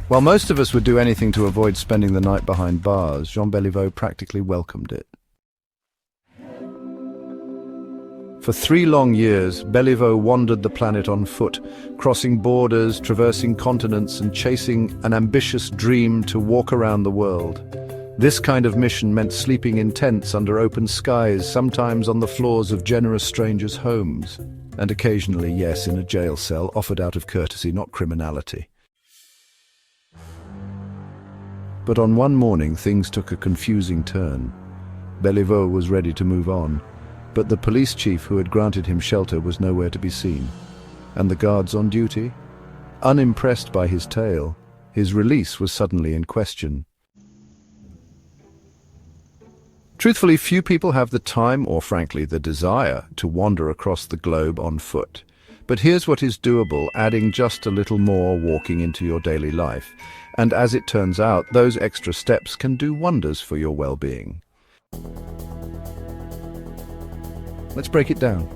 While most of us would do anything to avoid spending the night behind bars, Jean Béliveau practically welcomed it. For 3 long years, Beliveau wandered the planet on foot, crossing borders, traversing continents, and chasing an ambitious dream to walk around the world. This kind of mission meant sleeping in tents under open skies, sometimes on the floors of generous strangers' homes, and occasionally, yes, in a jail cell, offered out of courtesy, not criminality. But on one morning, things took a confusing turn. Beliveau was ready to move on, but the police chief who had granted him shelter was nowhere to be seen. And the guards on duty? Unimpressed by his tale, his release was suddenly in question. Truthfully, few people have the time, or frankly the desire, to wander across the globe on foot. But here's what is doable, adding just a little more walking into your daily life. And as it turns out, those extra steps can do wonders for your well-being. Let's break it down.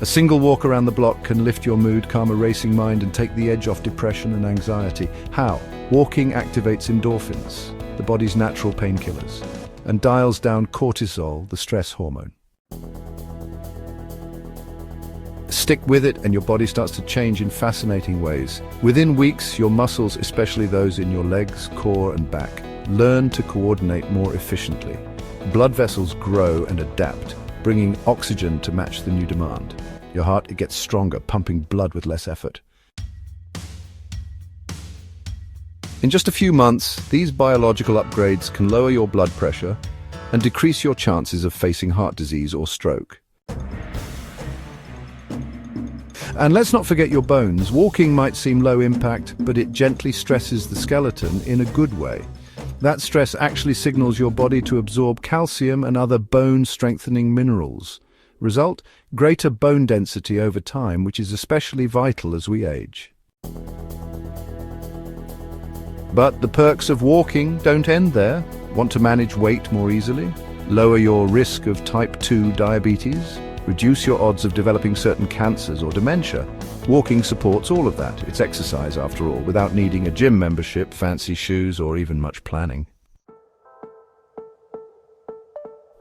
A single walk around the block can lift your mood, calm a racing mind, and take the edge off depression and anxiety. How? Walking activates endorphins, the body's natural painkillers, and dials down cortisol, the stress hormone. Stick with it and your body starts to change in fascinating ways. Within weeks, your muscles, especially those in your legs, core and back, learn to coordinate more efficiently. Blood vessels grow and adapt, bringing oxygen to match the new demand. Your heart, it gets stronger, pumping blood with less effort. In just a few months, these biological upgrades can lower your blood pressure and decrease your chances of facing heart disease or stroke. And let's not forget your bones. Walking might seem low impact, but it gently stresses the skeleton in a good way. That stress actually signals your body to absorb calcium and other bone-strengthening minerals. Result? Greater bone density over time, which is especially vital as we age. But the perks of walking don't end there. Want to manage weight more easily? Lower your risk of type 2 diabetes? Reduce your odds of developing certain cancers or dementia? Walking supports all of that. It's exercise, after all, without needing a gym membership, fancy shoes, or even much planning.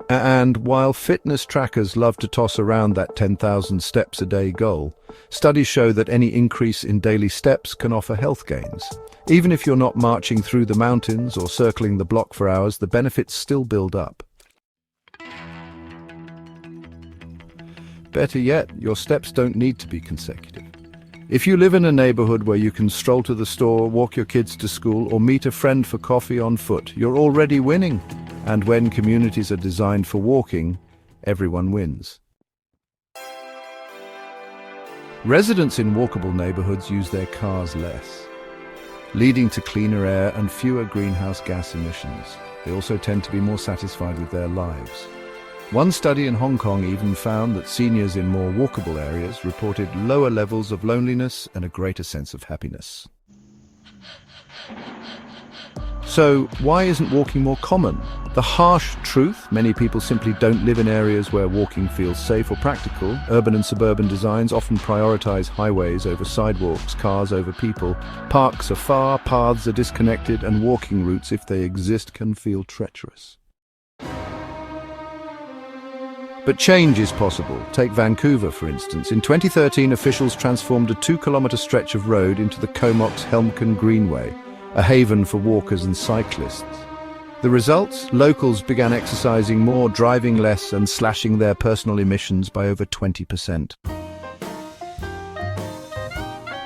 And while fitness trackers love to toss around that 10,000 steps a day goal, studies show that any increase in daily steps can offer health gains. Even if you're not marching through the mountains or circling the block for hours, the benefits still build up. Better yet, your steps don't need to be consecutive. If you live in a neighborhood where you can stroll to the store, walk your kids to school, or meet a friend for coffee on foot, you're already winning. And when communities are designed for walking, everyone wins. Residents in walkable neighborhoods use their cars less, leading to cleaner air and fewer greenhouse gas emissions. They also tend to be more satisfied with their lives. One study in Hong Kong even found that seniors in more walkable areas reported lower levels of loneliness and a greater sense of happiness. So, why isn't walking more common? The harsh truth, many people simply don't live in areas where walking feels safe or practical. Urban and suburban designs often prioritize highways over sidewalks, cars over people. Parks are far, paths are disconnected, and walking routes, if they exist, can feel treacherous. But change is possible. Take Vancouver, for instance. In 2013, officials transformed a 2-kilometre stretch of road into the Comox-Helmken Greenway, a haven for walkers and cyclists. The results? Locals began exercising more, driving less, and slashing their personal emissions by over 20%.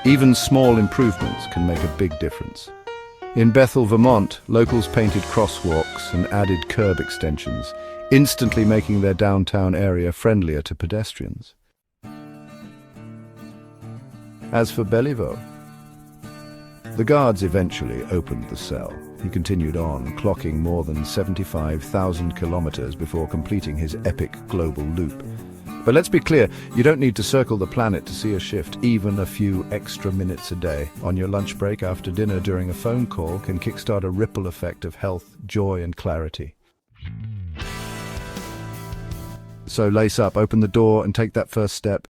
Even small improvements can make a big difference. In Bethel, Vermont, locals painted crosswalks and added curb extensions, instantly making their downtown area friendlier to pedestrians. As for Beliveau, the guards eventually opened the cell. He continued on, clocking more than 75,000 kilometers before completing his epic global loop. But let's be clear, you don't need to circle the planet to see a shift. Even a few extra minutes a day on your lunch break, after dinner, during a phone call can kickstart a ripple effect of health, joy, and clarity. So lace up, open the door, and take that first step.